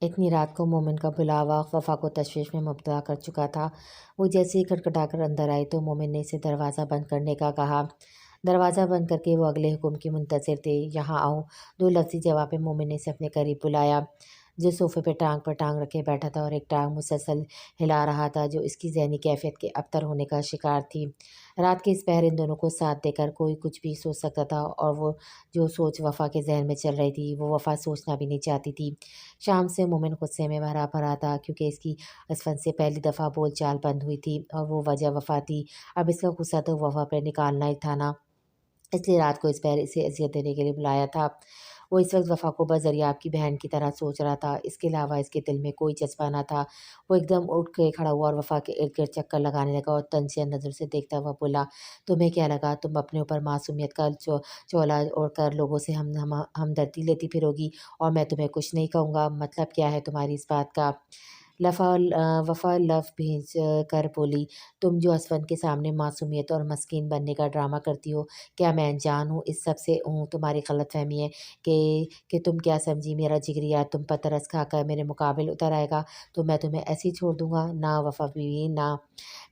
اتنی رات کو مومن کا بلاوا وفا کو تشویش میں مبتلا کر چکا تھا۔ وہ جیسے ہی کھٹکھٹا کر اندر آئی تو مومن نے اسے دروازہ بند کرنے کا کہا۔ دروازہ بند کر کے وہ اگلے حکم کی منتظر تھے۔ یہاں آؤ، دو لفظی جواب میں مومن نے اسے اپنے قریب بلایا، جو صوفے پہ ٹانگ پر ٹانگ رکھے بیٹھا تھا اور ایک ٹانگ مسلسل ہلا رہا تھا، جو اس کی ذہنی کیفیت کے ابتر ہونے کا شکار تھی۔ رات کے اس پہر ان دونوں کو ساتھ دے کر کوئی کچھ بھی سوچ سکتا تھا، اور وہ جو سوچ وفا کے ذہن میں چل رہی تھی وہ وفا سوچنا بھی نہیں چاہتی تھی۔ شام سے مومن غصے میں بھرا بھرا تھا، کیونکہ اس کی اسفند سے پہلی دفعہ بول چال بند ہوئی تھی، اور وہ وجہ وفا تھی۔ اب اس کا غصہ تو وفا پر نکالنا ہی تھا نا، اس لیے رات کو اس پہر اسے اذیت دینے کے لیے بلایا تھا۔ وہ اس وقت وفا کو بذریعہ آپ کی بہن کی طرح سوچ رہا تھا، اس کے علاوہ اس کے دل میں کوئی جذبہ نہ تھا۔ وہ ایک دم اٹھ کے کھڑا ہوا اور وفا کے ارد گرد چکر لگانے لگا اور تنزیہ نظر سے دیکھتا ہوا بولا، تمہیں کیا لگا تم اپنے اوپر معصومیت کا چولا اوڑھ کر لوگوں سے ہمدردی لیتی پھرو گی اور میں تمہیں کچھ نہیں کہوں گا؟ مطلب کیا ہے تمہاری اس بات کا؟ وفا لف بھیج کر بولی، تم جو اسفند کے سامنے معصومیت اور مسکین بننے کا ڈرامہ کرتی ہو، کیا میں انجان ہوں اس سب سے ہوں؟ تمہاری غلط فہمی ہے کہ تم کیا سمجھی میرا جگریہ تم پر ترس کھا کر میرے مقابل اتر آئے گا تو میں تمہیں ایسے ہی چھوڑ دوں گا؟ نہ وفا بیوی نہ،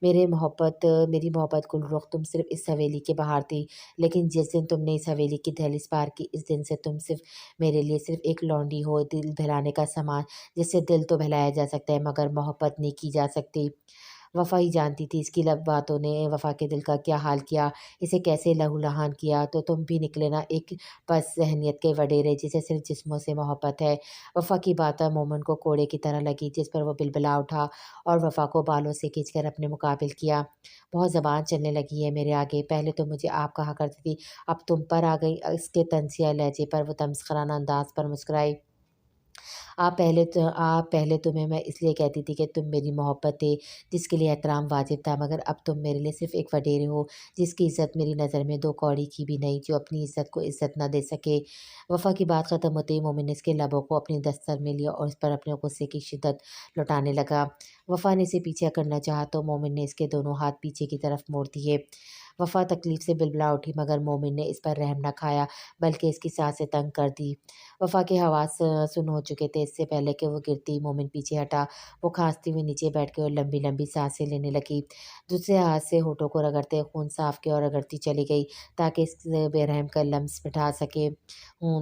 میری محبت گل رخ تم صرف اس حویلی کے باہر تھی، لیکن جس دن تم نے اس حویلی کی دہلیز پار کی، اس دن سے تم صرف میرے لیے صرف ایک لونڈی ہو، دل بہلانے کا سامان، جس سے دل تو بہلایا جا سکتا ہے مگر محبت نہیں کی جا سکتی۔ وفا ہی جانتی تھی اس کی باتوں نے وفا کے دل کا کیا حال کیا، اسے کیسے لہو لہان کیا۔ تو تم بھی نکلے نا ایک پس ذہنیت کے وڈیرے جسے صرف جسموں سے محبت ہے۔ وفا کی بات مومن کو کوڑے کی طرح لگی، جس پر وہ بلبلا اٹھا اور وفا کو بالوں سے کھینچ کر اپنے مقابل کیا۔ بہت زبان چلنے لگی ہے میرے آگے، پہلے تو مجھے آپ کہا کرتی تھی، اب تم پر آ گئی۔ اس کے طنزیہ لہجے پر وہ تمسخرانہ انداز پر مسکرائی۔ آپ پہلے تمہیں میں اس لیے کہتی تھی کہ تم میری محبت تھے جس کے لیے احترام واجب تھا، مگر اب تم میرے لیے صرف ایک وڈیرے ہو جس کی عزت میری نظر میں دو کوڑی کی بھی نہیں، جو اپنی عزت کو عزت نہ دے سکے۔ وفا کی بات ختم ہوتے ہی مومن نے اس کے لبوں کو اپنی دستر میں لیا اور اس پر اپنے غصے کی شدت لٹانے لگا۔ وفا نے اسے پیچھے کرنا چاہا تو مومن نے اس کے دونوں ہاتھ پیچھے کی طرف موڑ دیے۔ وفا تکلیف سے بلبلا اٹھی، مگر مومن نے اس پر رحم نہ کھایا بلکہ اس کی سانسیں تنگ کر دی۔ وفا کے حواس سن ہو چکے تھے، اس سے پہلے کہ وہ گرتی مومن پیچھے ہٹا، وہ کھانستی ہوئی نیچے بیٹھ گئی اور لمبی لمبی سانسیں لینے لگی۔ دوسرے ہاتھ سے ہونٹوں کو رگڑتے خون صاف کیا اور رگڑتی چلی گئی تاکہ اس بے رحم کا لمس مٹا سکے۔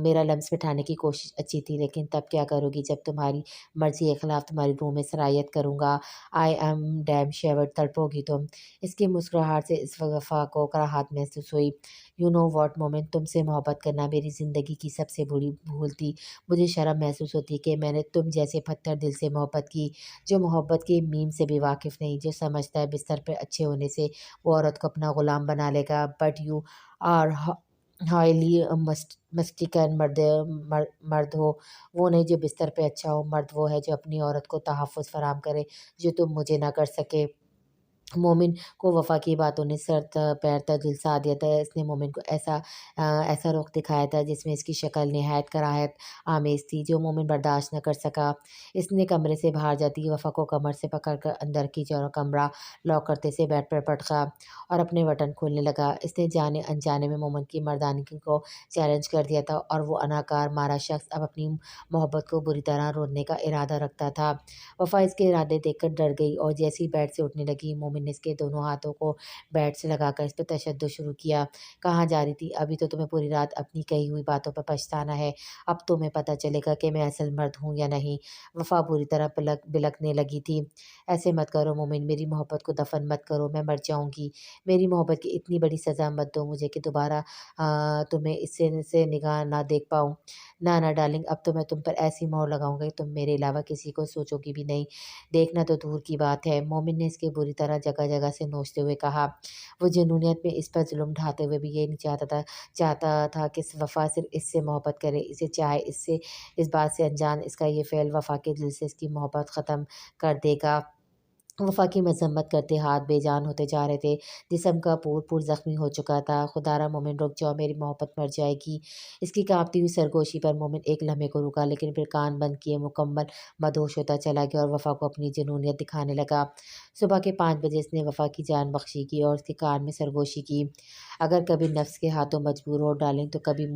میرا لمس مٹانے کی کوشش اچھی تھی، لیکن تب کیا کرو گی جب تمہاری مرضی کے خلاف تمہاری روح میں سرایت کروں گا؟ آئی ایم ڈیم شیورڈ، تڑپو گی تم؟ اس کی مسکراہٹ سے اس وفا کو کراہت محسوس ہوئی۔ یو نو واٹ مومن، تم سے محبت کرنا میری زندگی کی سب سے بری بھول تھی۔ مجھے شرم محسوس ہوتی کہ میں نے تم جیسے پتھر دل سے محبت کی، جو محبت کے میم سے بھی واقف نہیں، جو سمجھتا ہے بستر پہ اچھے ہونے سے وہ عورت کو اپنا غلام بنا لے گا۔ But you are highly mistaken مرد ہو وہ نہیں جو بستر پہ اچھا ہو، مرد وہ ہے جو اپنی عورت کو تحفظ فراہم کرے، جو تم مجھے نہ کر سکے۔ مومن کو وفا کی باتوں نے سر پیر تک جھلسا دیا تھا۔ اس نے مومن کو ایسا رخ دکھایا تھا جس میں اس کی شکل نہایت کراہت آمیز تھی، جو مومن برداشت نہ کر سکا۔ اس نے کمرے سے باہر جاتی وفا کو کمر سے پکڑ کر اندر کھینچا اور کمرہ لاک کرتے سے بیڈ پر پٹکا اور اپنے بٹن کھولنے لگا۔ اس نے جانے انجانے میں مومن کی مردانگی کو چیلنج کر دیا تھا، اور وہ اناکار مارا شخص اب اپنی محبت کو بری طرح روننے کا ارادہ رکھتا تھا۔ وفا اس کے ارادے دیکھ کر ڈر گئی اور جیسے ہی بیڈ سے اٹھنے لگی، مومن نے اس کے دونوں ہاتھوں کو بیڈ سے لگا کر اس پہ تشدد شروع کیا۔ کہاں جا رہی تھی؟ ابھی تو تمہیں پوری رات اپنی کہی ہوئی باتوں پر پچھتانا ہے، اب تمہیں پتہ چلے گا کہ میں اصل مرد ہوں یا نہیں۔ وفا بری طرح بلکنے لگی تھی۔ ایسے مت کرو مومن، میری محبت کو دفن مت کرو، میں مر جاؤں گی۔ میری محبت کی اتنی بڑی سزا مت دو مجھے کہ دوبارہ تمہیں اس سے نگاہ نہ دیکھ پاؤں۔ نہ ڈارلنگ، اب تو میں تم پر ایسی مہر لگاؤں گا کہ تم میرے علاوہ کسی کو سوچو گی بھی نہیں، دیکھنا تو دور کی بات ہے۔ مومن نے اس کے بری طرح جگہ جگہ سے نوچتے ہوئے کہا۔ وہ جنونیت میں اس پر ظلم ڈھاتے ہوئے بھی یہ نہیں چاہتا تھا کہ وفا صرف اس سے محبت کرے، اسے چاہے اس بات سے انجان اس کا یہ فعل وفا کے دل سے اس کی محبت ختم کر دے گا۔ وفا کی مذمت کرتے ہاتھ بے جان ہوتے جا رہے تھے، جسم کا پور زخمی ہو چکا تھا۔ خدارا مومن رک جاؤ، میری محبت مر جائے گی۔ اس کی کانپتی ہوئی سرگوشی پر مومن ایک لمحے کو رکا، لیکن پھر کان بند کیے مکمل مدہوش ہوتا چلا گیا اور وفا کو اپنی جنونیت دکھانے لگا۔ صبح کے 5 بجے اس نے وفا کی جان بخشی کی اور اس کے کان میں سرگوشی کی۔ اگر کبھی نفس کے ہاتھوں مجبور ہو ڈارلنگ تو کبھی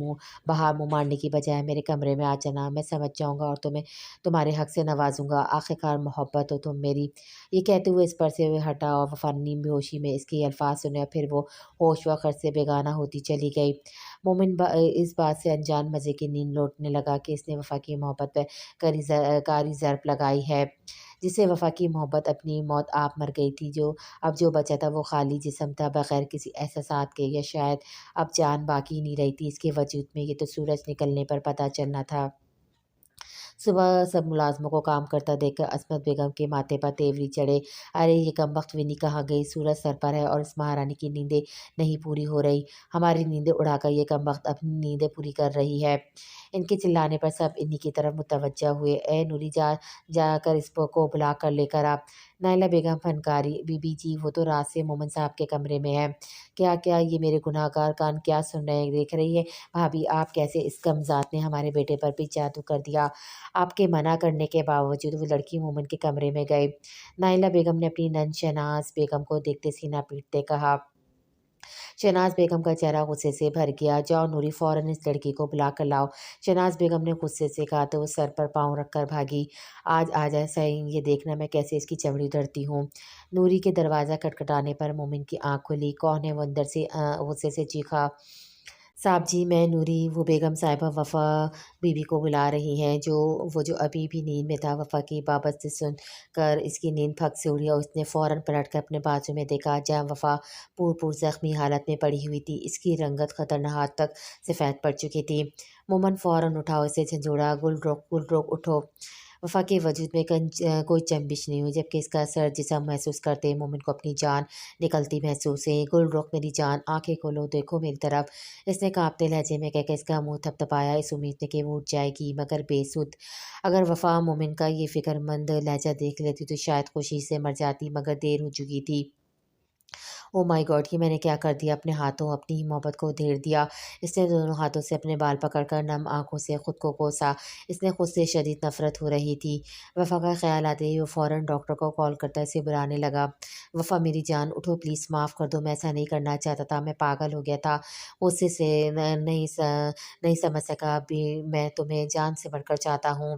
باہر منہ مارنے کی بجائے میرے کمرے میں آ جانا، میں سمجھ جاؤں گا اور تمہیں تمہارے حق سے نوازوں گا۔ آخرکار محبت ہو تم میری۔ یہ کہتے ہوئے اس پر سے ہٹا اور وفا نے نیم بیہوشی میں اس کے یہ الفاظ سنے اور پھر وہ ہوش و خرد سے بیگانہ ہوتی چلی گئی۔ مومن اس بات سے انجان مزے کی نیند لوٹنے لگا کہ اس نے وفا کی محبت پر کاری ضرب لگائی ہے، جس سے وفا کی محبت اپنی موت آپ مر گئی تھی۔ اب جو بچا تھا وہ خالی جسم تھا، بغیر کسی احساسات کے، یا شاید اب جان باقی نہیں رہی تھی اس کے وجود میں۔ یہ تو سورج نکلنے پر پتہ چلنا تھا۔ صبح سب ملازموں کو کام کرتا دیکھ کر عصمت بیگم کے ماتھے پر تیوری چڑھے۔ ارے یہ کمبخت ونی کہاں گئی؟ سورج سر پر ہے اور اس مہارانی کی نیندیں نہیں پوری ہو رہی۔ ہماری نیندیں اڑا کر یہ کمبخت اپنی نیندیں پوری کر رہی ہے۔ ان کے چلانے پر سب انہی کی طرف متوجہ ہوئے۔ اے نوری، جا کر اس کو بلا کر لے کر آ۔ نائلہ بیگم پھنکاری، بی بی جی وہ تو رات سے مومن صاحب کے کمرے میں ہے۔ کیا یہ میرے گناہ گار کان کیا سن رہے ہیں؟ دیکھ رہی ہے بھابھی آپ کیسے اس کم ذات نے ہمارے بیٹے پر بھی جادو کر دیا۔ آپ کے منع کرنے کے باوجود وہ لڑکی مومن کے کمرے میں گئی۔ نائلہ بیگم نے اپنی نند شہناز بیگم کو دیکھتے سینہ پیٹتے کہا۔ شہناز بیگم کا چہرہ غصے سے بھر گیا۔ جاؤ نوری، فوراً اس لڑکی کو بلا کر لاؤ۔ شہناز بیگم نے غصے سے کہا تو وہ سر پر پاؤں رکھ کر بھاگی۔ آج آ جائے صحیح، یہ دیکھنا میں کیسے اس کی چمڑی ڈرتی ہوں۔ نوری کے دروازہ کھٹکھٹانے پر مومن کی آنکھ کھلی۔ کون ہے؟ وہ اندر سے غصے سے چیخا۔ صاحب جی میں نوری، وہ بیگم صاحبہ وفا بی بی کو بلا رہی ہیں۔ وہ جو ابھی بھی نیند میں تھا۔ وفا کی بابت سے سن کر اس کی نیند پھک سے اڑی اور اس نے فوراً پلٹ کر اپنے بازو میں دیکھا جہاں وفا پور زخمی حالت میں پڑی ہوئی تھی۔ اس کی رنگت خطرناک حد تک سفید پڑ چکی تھی۔ مومن فوراً اٹھا اور اسے جھنجھوڑا۔ گل رخ اٹھو۔ وفا کے وجود میں کوئی جنبش نہیں ہوئی، جبکہ اس کا سر جسم محسوس کرتے مومن کو اپنی جان نکلتی محسوس ہوئی۔ گل رخ میری جان، آنکھیں کھولو، دیکھو میری طرف، اس نے کانپتے لہجے میں کہہ کر اس کا منہ تھپتھپایا، اس امید میں کہ وہ اٹھ جائے گی، مگر بے سود۔ اگر وفا مومن کا یہ فکر مند لہجہ دیکھ لیتی تو شاید خوشی سے مر جاتی، مگر دیر ہو چکی تھی۔ او مائی گاڈ، یہ میں نے کیا کر دیا؟ اپنے ہاتھوں اپنی ہی محبت کو ادھیڑ دیا۔ اس نے دونوں ہاتھوں سے اپنے بال پکڑ کر نم آنکھوں سے خود کو کوسا۔ اس نے خود سے شدید نفرت ہو رہی تھی۔ وفا کا خیال آتے ہی وہ فوراً ڈاکٹر کو کال کرتا اسے بلانے لگا۔ وفا میری جان اٹھو پلیز، معاف کر دو، میں ایسا نہیں کرنا چاہتا تھا، میں پاگل ہو گیا تھا، غصے سے نہیں سمجھ سکا، ابھی میں تمہیں جان سے بڑھ کر چاہتا ہوں۔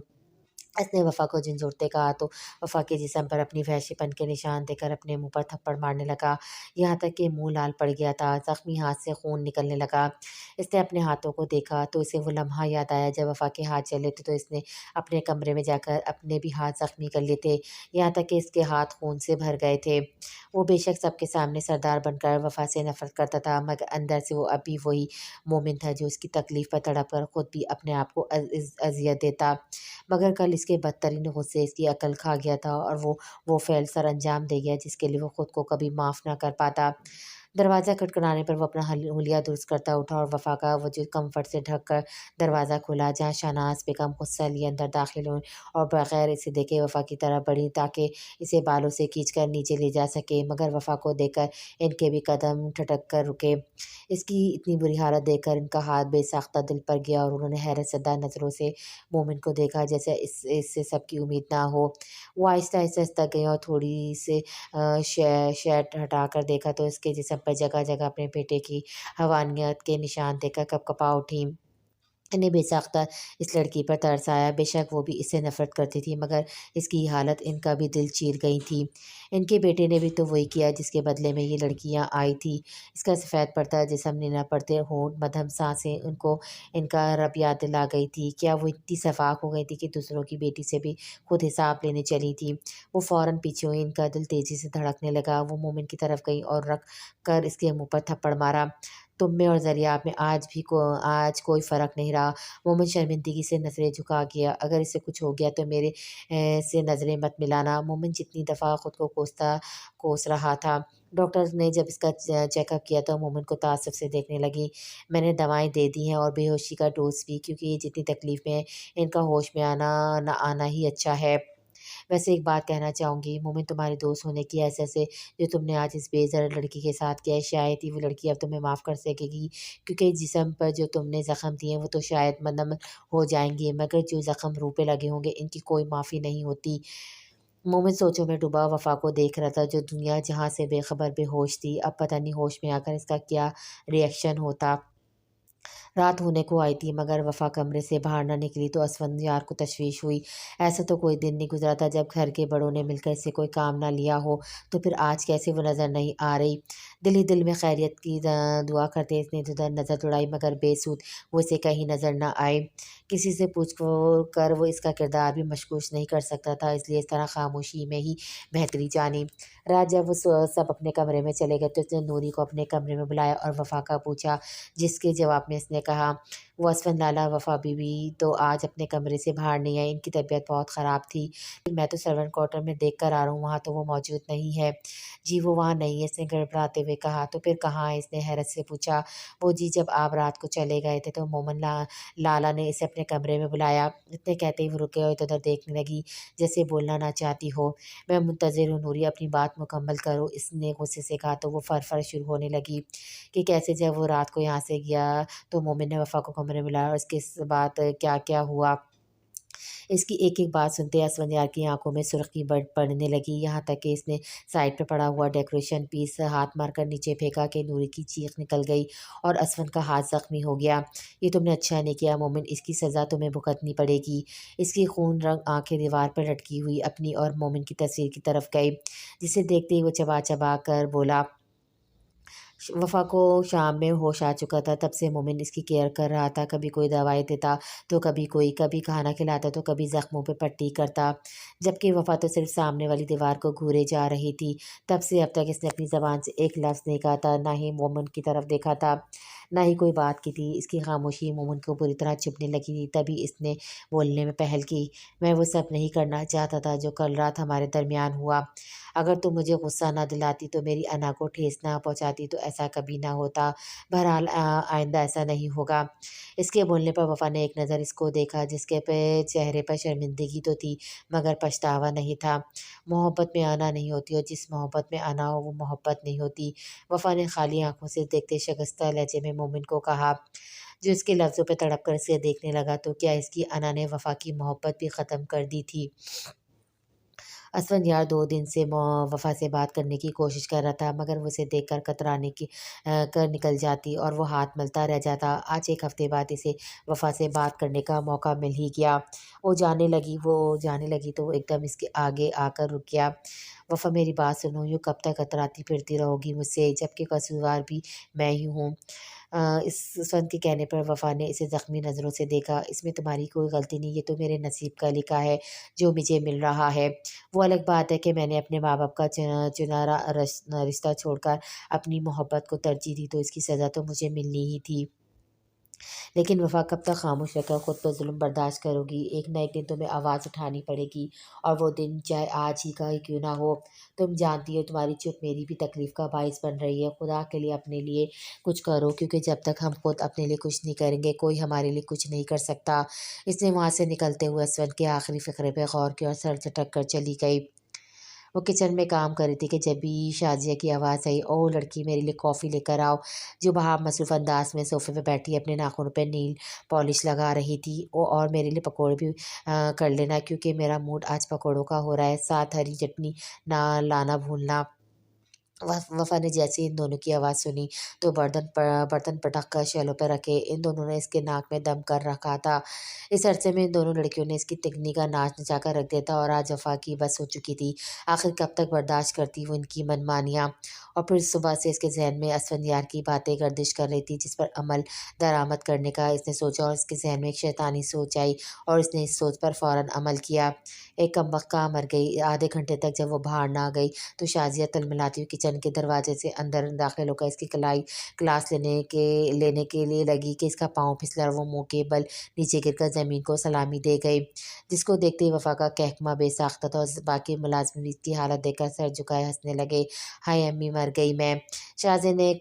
اس نے وفا کو جھنجھوڑتے کہا تو وفا کے جسم پر اپنی وحشی پن کے نشان دے کر اپنے منہ پر تھپڑ مارنے لگا، یہاں تک کہ منہ لال پڑ گیا تھا، زخمی ہاتھ سے خون نکلنے لگا۔ اس نے اپنے ہاتھوں کو دیکھا تو اسے وہ لمحہ یاد آیا جب وفا کے ہاتھ جلے تھے تو اس نے اپنے کمرے میں جا کر اپنے بھی ہاتھ زخمی کر لیے تھے، یہاں تک کہ اس کے ہاتھ خون سے بھر گئے تھے۔ وہ بے شک سب کے سامنے سردار بن کر وفا سے نفرت کرتا تھا، مگر اندر سے وہ اب بھی وہی مومن تھا جو اس کی تکلیف پر تڑپ کر خود بھی اپنے آپ کو اذیت دیتا، مگر کل اس کے بدترین غصے اس کی عقل کھا گیا تھا اور وہ فعل سر انجام دے گیا جس کے لیے وہ خود کو کبھی معاف نہ کر پاتا۔ دروازہ کھٹکھٹانے پر وہ اپنا حلیہ درست کرتا اٹھا اور وفا کا وجود کمفرٹ سے ڈھک کر دروازہ کھولا، جہاں شہناز بیگم غصہ لیے اندر داخل ہوئی اور بغیر اسے دیکھے وفا کی طرف بڑھی تاکہ اسے بالوں سے کھینچ کر نیچے لے جا سکے، مگر وفا کو دیکھ کر ان کے بھی قدم ٹھٹک کر رکے۔ اس کی اتنی بری حالت دیکھ کر ان کا ہاتھ بے ساختہ دل پر گیا اور انہوں نے حیرت زدہ نظروں سے مومن کو دیکھا جیسے اس سے سب کی امید نہ ہو۔ وہ آہستہ آہستہ دستک گئی اور تھوڑی سے شرٹ ہٹا کر دیکھا تو اس کے جسم پر جگہ جگہ اپنے بیٹے کی حیوانیت کے نشان دیکھ کر کپکپا اٹھی۔ انہیں بے ساختہ اس لڑکی پر ترس آیا، بے شک وہ بھی اس سے نفرت کرتی تھی، مگر اس کی حالت ان کا بھی دل چیر گئی تھی۔ ان کے بیٹے نے بھی تو وہی کیا جس کے بدلے میں یہ لڑکیاں آئی تھیں۔ اس کا سفید پڑتا جسم، نیلا پڑتے ہونٹ، مدھم سانسیں ان کو ان کا رب یاد دلا گئی تھی۔ کیا وہ اتنی شفاق ہو گئی تھی کہ دوسروں کی بیٹی سے بھی خود حساب لینے چلی تھی؟ وہ فوراً پیچھے ہوئی، ان کا دل تیزی سے دھڑکنے لگا۔ وہ مومن کی طرف گئی اور رکھ کر اس کے منہ پر تھپڑ مارا۔ تم میں اور ذریعہ میں آج کوئی فرق نہیں رہا۔ مومن شرمندگی سے نظریں جھکا گیا۔ اگر اسے کچھ ہو گیا تو میرے سے نظریں مت ملانا۔ مومن جتنی دفعہ خود کو کوس رہا تھا۔ ڈاکٹر نے جب اس کا چیک اپ کیا تو مومن کو تعصب سے دیکھنے لگی۔ میں نے دوائیں دے دی ہیں اور بے ہوشی کا ڈوز بھی، کیونکہ یہ جتنی تکلیف میں ہے ان کا ہوش میں نہ آنا ہی اچھا ہے۔ ویسے ایک بات کہنا چاہوں گی، مومن تمہارے دوست ہونے کی حیثیت سے جو تم نے آج اس بے ضرر لڑکی کے ساتھ کیا ہے، شاید ہی وہ لڑکی اب تمہیں معاف کر سکے گی، کیونکہ جسم پر جو تم نے زخم دیے ہیں وہ تو شاید منم ہو جائیں گے، مگر جو زخم روح پہ لگے ہوں گے ان کی کوئی معافی نہیں ہوتی۔ مومن سوچوں میں ڈوبا وفا کو دیکھ رہا تھا، جو دنیا جہاں سے بے خبر بے ہوش تھی، اب پتہ نہیں ہوش میں آ کر اس کا کیا ری ایکشن ہوتا۔ رات ہونے کو آئی تھی مگر وفا کمرے سے باہر نہ نکلی تو اسفندیار کو تشویش ہوئی۔ ایسا تو کوئی دن نہیں گزرا تھا جب گھر کے بڑوں نے مل کر اس سے کوئی کام نہ لیا ہو، تو پھر آج کیسے وہ نظر نہیں آ رہی۔ دل ہی دل میں خیریت کی دعا کرتے اس نے ادھر نظر دوڑائی مگر بے سود، وہ اسے کہیں نظر نہ آئے۔ کسی سے پوچھ کر وہ اس کا کردار بھی مشکوک نہیں کر سکتا تھا، اس لیے اس طرح خاموشی میں ہی بہتری جانی۔ رات جب وہ سب اپنے کمرے میں چلے گئے تو اس نے نوری کو اپنے کمرے میں بلایا اور وفا کا پوچھا، جس کے جواب میں اس نے کہا، وہ اسفند لالا وفا بی بی تو آج اپنے کمرے سے باہر نہیں آئی، ان کی طبیعت بہت خراب تھی، میں تو سرونٹ کوارٹر میں دیکھ کر آ رہا ہوں، وہاں تو وہ موجود نہیں ہے۔ جی وہ وہاں نہیں ہے، اس نے گڑبڑاتے ہوئے کہا۔ تو پھر کہاں ہے؟ اس نے حیرت سے پوچھا۔ وہ جی جب آپ رات کو چلے گئے تھے تو مومن لالا نے اسے اپنے کمرے میں بلایا، اتنے کہتے ہی وہ رکے اور ادھر دیکھنے لگی جیسے بولنا نہ چاہتی ہو۔ میں منتظر ہوں نوری، اپنی بات مکمل کرو، اس نے غصے سے کہا تو وہ فر شروع ہونے لگی کہ کیسے جب وہ رات کو یہاں سے گیا تو مومن نے وفا کو کمرے میں لایا اور اس کے بعد کیا کیا ہوا۔ اس کی ایک ایک بات سنتے اسفندیار کی آنکھوں میں سرخی پڑنے لگی، یہاں تک کہ اس نے سائڈ پہ پڑا ہوا ڈیکوریشن پیس ہاتھ مار کر نیچے پھینکا کہ نوری کی چیخ نکل گئی اور اسفند کا ہاتھ زخمی ہو گیا۔ یہ تم نے اچھا نہیں کیا مومن، اس کی سزا تمہیں بھگتنی پڑے گی۔ اس کی خون رنگ آنکھیں دیوار پر لٹکی ہوئی اپنی اور مومن کی تصویر کی طرف گئی، جسے دیکھتے ہی وہ چبا چبا کر بولا۔ وفا کو شام میں ہوش آ چکا تھا، تب سے مومن اس کی کیئر کر رہا تھا، کبھی کوئی دوائی دیتا تو کبھی کوئی، کبھی کھانا کھلاتا تو کبھی زخموں پہ پٹی کرتا، جبکہ وفا تو صرف سامنے والی دیوار کو گھورے جا رہی تھی۔ تب سے اب تک اس نے اپنی زبان سے ایک لفظ نہیں کہا تھا، نہ ہی مومن کی طرف دیکھا تھا، نہ ہی کوئی بات کی تھی۔ اس کی خاموشی مومن کو بری طرح چبھنے لگی تھی، تبھی اس نے بولنے میں پہل کی، میں وہ سب نہیں کرنا چاہتا تھا جو کل رات ہمارے درمیان ہوا۔ اگر تم مجھے غصہ نہ دلاتی تو میری انا کو ٹھیس نہ پہنچاتی تو ایسا کبھی نہ ہوتا، بہرحال آئندہ ایسا نہیں ہوگا۔ اس کے بولنے پر وفا نے ایک نظر اس کو دیکھا، جس کے چہرے پر شرمندگی تو تھی مگر پچھتاوا نہیں تھا۔ محبت میں آنا نہیں ہوتی اور جس محبت میں آنا ہو وہ محبت نہیں ہوتی، وفا نے خالی آنکھوں سے دیکھتے شگفتہ لہجے میں مومن کو کہا، جو اس کے لفظوں پہ تڑپ کر اسے دیکھنے لگا، تو کیا اس کی انا نے وفا کی محبت بھی ختم کر دی تھی؟ اسفندیار 2 دن سے وفا سے بات کرنے کی کوشش کر رہا تھا مگر وہ اسے دیکھ کر کترانے کی کر نکل جاتی اور وہ ہاتھ ملتا رہ جاتا۔ آج ایک ہفتے بعد اسے وفا سے بات کرنے کا موقع مل ہی گیا۔ وہ جانے لگی تو وہ ایک دم اس کے آگے آ کر رک گیا۔ وفا میری بات سنو، یوں کب تک کتراتی پھرتی رہو گی مجھ سے، جبکہ قصوروار بھی میں ہی ہوں۔ اس فن کے کہنے پر وفا نے اسے زخمی نظروں سے دیکھا، اس میں تمہاری کوئی غلطی نہیں، یہ تو میرے نصیب کا لکھا ہے جو مجھے مل رہا ہے۔ وہ الگ بات ہے کہ میں نے اپنے ماں باپ کا چنا رشتہ چھوڑ کر اپنی محبت کو ترجیح دی تو اس کی سزا تو مجھے ملنی ہی تھی۔ لیکن وفا کب تک خاموش رہ کر خود پر ظلم برداشت کرو گی؟ ایک نہ ایک دن تمہیں آواز اٹھانی پڑے گی، اور وہ دن چاہے آج ہی کا ہی کیوں نہ ہو۔ تم جانتی ہو تمہاری چپ میری بھی تکلیف کا باعث بن رہی ہے، خدا کے لیے اپنے لیے کچھ کرو، کیونکہ جب تک ہم خود اپنے لیے کچھ نہیں کریں گے کوئی ہمارے لیے کچھ نہیں کر سکتا۔ اس نے وہاں سے نکلتے ہوئے اسفند کے آخری فقرے پہ غور کیا اور سر جھٹک کر چلی گئی۔ وہ کچن میں کام کر رہی تھی کہ جبھی شازیہ کی آواز آئی، او لڑکی میرے لیے کافی لے کر آؤ، جو باہر مصروف انداز میں صوفے پہ بیٹھی اپنے ناخنوں پہ نیل پالش لگا رہی تھی۔ اور میرے لیے پکوڑے بھی کر لینا، کیونکہ میرا موڈ آج پکوڑوں کا ہو رہا ہے، ساتھ ہری چٹنی نہ لانا بھولنا۔ وفا نے جیسے ان دونوں کی آواز سنی تو برتن پٹک کر شیلوں پہ رکھے، ان دونوں نے اس کے ناک میں دم کر رکھا تھا۔ اس عرصے میں ان دونوں لڑکیوں نے اس کی تکنی کا ناچ نچا کر رکھ دیا تھا اور آج وفا کی بس ہو چکی تھی۔ آخر کب تک برداشت کرتی وہ ان کی من مانیاں؟ اور پھر صبح سے اس کے ذہن میں اسفندیار کی باتیں گردش کر رہی تھی، جس پر عمل درآمد کرنے کا اس نے سوچا، اور اس کے ذہن میں ایک شیطانی سوچ آئی اور اس نے اس سوچ پر فوراً عمل کیا۔ ایک کمبخت کہاں مر گئی؟ آدھے گھنٹے تک جب وہ باہر نہ گئی تو شازیہ تلملاتی ہوئی کچن کچن کے دروازے سے اندر داخل ہو کر اس کی کلاس لینے کے لیے لگی کہ اس کا پاؤں پھسلا اور وہ منہ کے بل نیچے گر کر زمین کو سلامی دے گئی، جس کو دیکھتے ہی وفا کا کہکمہ بے ساختہ تھا اور باقی ملازمین بھی اس کی حالت دیکھ کر سر جھکائے ہنسنے لگے۔ ہائے امی مر گئی میں۔ شاہزادے نے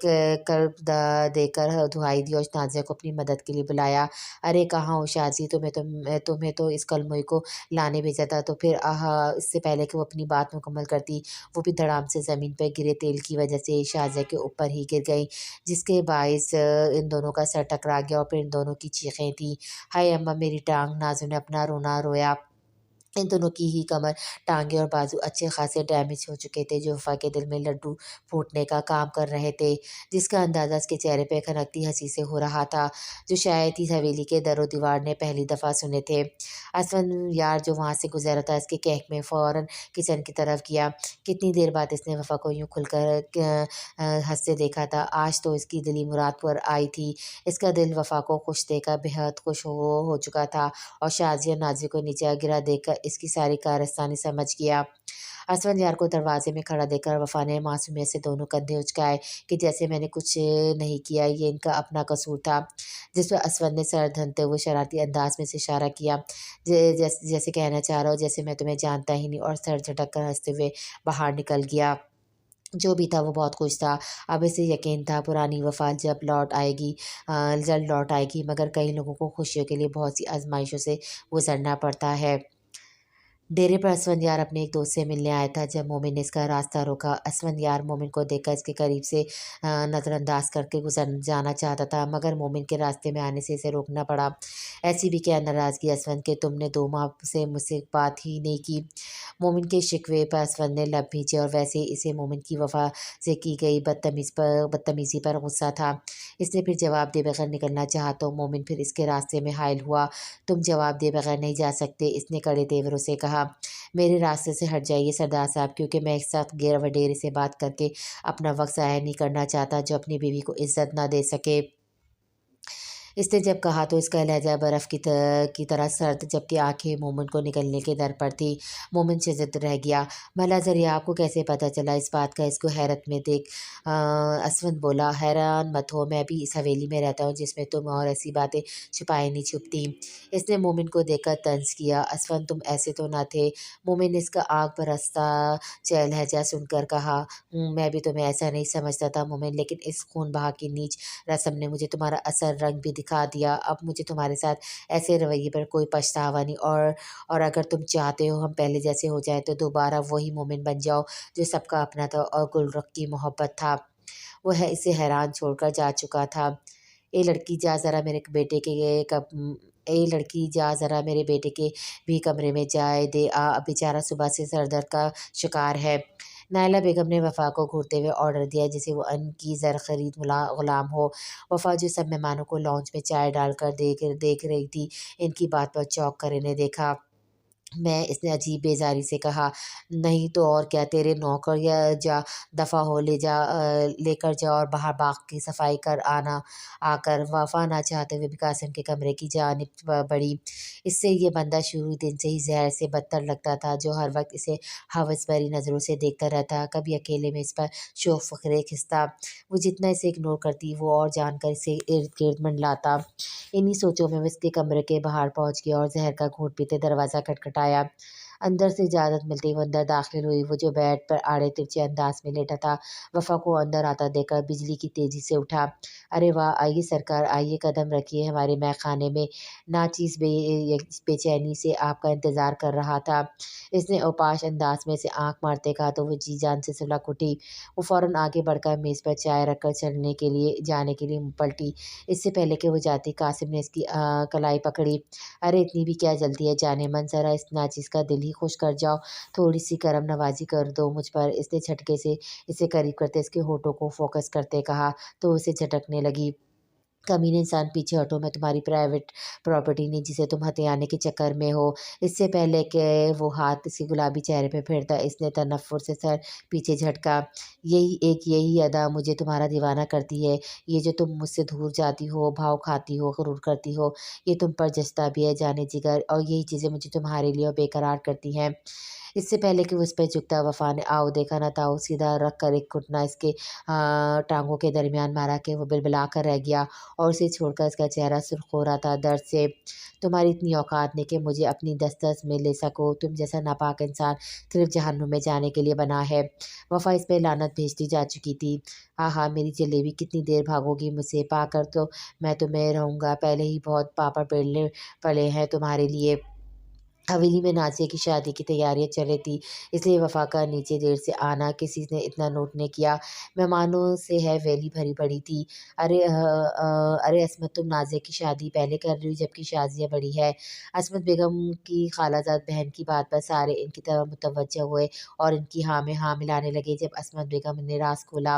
کرب دے کر دہائی دی اور نازیہ کو اپنی مدد کے لیے بلایا۔ ارے کہاں ہو شاہجی، تمہیں تو اس کلموئی کو لانے بھیجا تھا، تو پھر اس سے پہلے کہ وہ اپنی بات مکمل کرتی وہ بھی دھڑام سے زمین پر گرے تیل کی وجہ سے شاہزادے کے اوپر ہی گر گئی، جس کے باعث ان دونوں کا سر ٹکرا گیا اور پھر ان دونوں کی چیخیں تھیں، ہائے اماں میری ٹانگ۔ نازو نے اپنا رونا رویا۔ ان دونوں کی ہی کمر، ٹانگیں اور بازو اچھے خاصے ڈیمیج ہو چکے تھے، جو وفا کے دل میں لڈو پھوٹنے کا کام کر رہے تھے، جس کا اندازہ اس کے چہرے پہ کھنکتی ہنسی سے ہو رہا تھا، جو شاید اس حویلی کے در و دیوار نے پہلی دفعہ سنے تھے۔ اسفندیار جو وہاں سے گزرا تھا، اس کے کہک میں فوراً کچن کی طرف گیا۔ کتنی دیر بعد اس نے وفا کو یوں کھل کر ہنستے دیکھا تھا۔ آج تو اس کی دلی مراد پر آئی تھی۔ اس کا دل وفا کو خوش دیکھ کر بےحد خوش ہو چکا تھا اور شاہزی اور نازی کو نیچے گرا دیکھ کر اس کی ساری کارستانی سمجھ گیا۔ اسفندیار کو دروازے میں کھڑا دیکھ کر وفا نے معصومیت سے دونوں کندھے اچکائے کہ جیسے میں نے کچھ نہیں کیا، یہ ان کا اپنا قصور تھا، جس پر اسفند نے سر دھنتے ہوئے شرارتی انداز میں سے اشارہ کیا، جیسے کہنا چاہ رہا ہو جیسے میں تمہیں جانتا ہی نہیں، اور سر جھٹک کر ہنستے ہوئے باہر نکل گیا۔ جو بھی تھا وہ بہت خوش تھا۔ اب اسے یقین تھا پرانی وفا جلد لوٹ آئے گی، مگر کئی لوگوں کو خوشیوں کے لیے بہت سی آزمائشوں سے گزرنا پڑتا ہے۔ ڈیرے پر اسفندیار اپنے ایک دوست سے ملنے آیا تھا جب مومن نے اس کا راستہ روکا۔ اسفندیار مومن کو دیکھ کر اس کے قریب سے نظر انداز کر کے گزر جانا چاہتا تھا، مگر مومن کے راستے میں آنے سے اسے روکنا پڑا۔ ایسی بھی کیا ناراضگی اسفند کہ تم نے 2 ماہ سے مجھ سے بات ہی نہیں کی؟ مومن کے شکوے پر اسفند نے لب بھینچے، اور ویسے اسے مومن کی وفا سے کی گئی بدتمیزی پر غصہ تھا۔ اس نے پھر جواب دے بغیر نکلنا چاہا تو مومن پھر اس کے راستے میں حائل ہوا۔ تم جواب دے بغیر نہیں جا سکتے، اس نے کڑے تیوروں سے کہا۔ میرے راستے سے ہٹ جائیے سردار صاحب، کیونکہ میں ایک سخت وڈیرے سے بات کر کے اپنا وقت ضائع نہیں کرنا چاہتا جو اپنی بیوی کو عزت نہ دے سکے۔ اس نے جب کہا تو اس کا لہجہ برف کی طرح سرد، جبکہ آنکھیں مومن کو نگلنے کے در پر تھیں۔ مومن شزد رہ گیا۔ بھلا ذریعہ آپ کو کیسے پتہ چلا اس بات کا؟ اس کو حیرت میں دیکھ اسفند بولا، حیران مت ہو، میں بھی اس حویلی میں رہتا ہوں جس میں تم اور ایسی باتیں چھپائے نہیں چھپتی۔ اس نے مومن کو دیکھ کر طنز کیا۔ اسفند تم ایسے تو نہ تھے؟ مومن نے اس کا آگ برستا لہجہ سن کر کہا، میں بھی تمہیں ایسا نہیں سمجھتا تھا مومن، لیکن اس خون بہا کی نیچ رسم نے مجھے تمہارا اصل رنگ بھی دکھا دیا۔ اب مجھے تمہارے ساتھ ایسے رویے پر کوئی پچھتاوا نہیں، اور اگر تم چاہتے ہو ہم پہلے جیسے ہو جائیں تو دوبارہ وہی مومن بن جاؤ جو سب کا اپنا تھا اور گلرخ کی محبت تھا۔ وہ اسے حیران چھوڑ کر جا چکا تھا۔ اے لڑکی جا ذرا میرے بیٹے کے بھی کمرے میں جائے دے آ، بیچارہ صبح سے سر درد کا شکار ہے۔ نائلہ بیگم نے وفا کو گھورتے ہوئے آرڈر دیا جیسے وہ ان کی زر خرید غلام ہو۔ وفا جو سب مہمانوں کو لاؤنج میں چائے ڈال کر دیکھ رہی تھی، ان کی بات پر چونک کر انہیں دیکھا۔ میں، اس نے عجیب بیزاری سے کہا۔ نہیں تو اور کیا، تیرے نوکر یا جا دفعہ ہو، لے کر جا اور باہر باغ کی صفائی کر آ کر۔ وفا نہ چاہتے ہوئے بھی قاسم کے کمرے کی جانب بڑھی۔ اس سے یہ بندہ شروع دن سے ہی زہر سے بدتر لگتا تھا، جو ہر وقت اسے ہوس بھری نظروں سے دیکھتا رہتا، کبھی اکیلے میں اس پر شوق فخرے کھنستا۔ وہ جتنا اسے اگنور کرتی وہ اور جان کر اسے ارد گرد منڈلاتا۔ انہی سوچوں میں وہ اس کے کمرے کے باہر پہنچ گیا اور زہر کا گھونٹ پیتے دروازہ کھٹکھٹایا۔ اندر سے اجازت ملتے ہی وہ اندر داخل ہوئی۔ وہ جو بیڈ پر آڑے ترچھے انداز میں لیٹا تھا، وفا کو اندر آتا دیکھ کر بجلی کی تیزی سے اٹھا۔ ارے واہ، آئیے سرکار، آئیے، قدم رکھیے ہمارے مے خانے میں، ناچیز بے چینی سے آپ کا انتظار کر رہا تھا۔ اس نے اوپاش انداز میں سے آنکھ مارتے کہا تو وہ جی جان سے سلک اٹھی۔ وہ فوراً آگے بڑھ کر میز پر چائے رکھ کر جانے کے لیے پلٹی۔ اس سے پہلے کہ وہ جاتی قاسم نے اس کی کلائی پکڑی۔ ارے اتنی بھی کیا جلدی ہے جانے من، ذرا اس ناچیز کا دل ہی خوش کر جاؤ، تھوڑی سی کرم نوازی کر دو مجھ پر۔ اس نے جھٹکے سے اسے قریب کرتے اس کے ہونٹوں کو فوکس کرتے کہا تو اسے جھٹکنے لگی۔ کمینے انسان، پیچھے ہٹو، میں تمہاری پرائیویٹ پراپرٹی نہیں جسے تم ہتھیانے کے چکر میں ہو۔ اس سے پہلے کہ وہ ہاتھ اس کے گلابی چہرے پہ پھیرتا، اس نے تنفر سے سر پیچھے جھٹکا۔ یہی ادا مجھے تمہارا دیوانہ کرتی ہے، یہ جو تم مجھ سے دور جاتی ہو، بھاؤ کھاتی ہو، غرور کرتی ہو، یہ تم پر جچتا بھی ہے جانے جگر، اور یہی چیزیں مجھے تمہارے لیے بے قرار کرتی ہیں۔ اس سے پہلے کہ وہ اس پہ جھکتا وفا نے آؤ دیکھا نہ تھا سیدھا رکھ کر ایک گھٹنا اس کے ٹانگوں کے درمیان مارا کہ وہ بلبلا کر رہ گیا اور اسے چھوڑ کر اس کا چہرہ سرخ ہو رہا تھا درد سے۔ تمہاری اتنی اوقات نہیں کہ مجھے اپنی دسترس میں لے سکو، تم جیسا ناپاک انسان صرف جہنم میں جانے کے لیے بنا ہے۔ وفا اس پہ لعنت بھیجتی جا چکی تھی۔ ہاں میری جلیبی کتنی دیر بھاگو گی مجھ سے، پا کر تو میں تمہیں رہوں گا، پہلے ہی بہت پاپڑ بیلنے پڑے ہیں تمہارے لیے۔ حویلی میں نازیہ کی شادی کی تیاریاں چل رہی تھی، اس لیے وفا کا نیچے دیر سے آنا کسی نے اتنا نوٹ نہیں کیا۔ مہمانوں سے ہے ویلی بھری پڑی تھی۔ ارے عصمت، تم نازیہ کی شادی پہلے کر رہی ہو جبکہ شازیہ بڑی ہے۔ عصمت بیگم کی خالہ زاد بہن کی بات پر سارے ان کی طرف متوجہ ہوئے اور ان کی ہاں میں ہاں ملانے لگے جب عصمت بیگم نے راز کھولا۔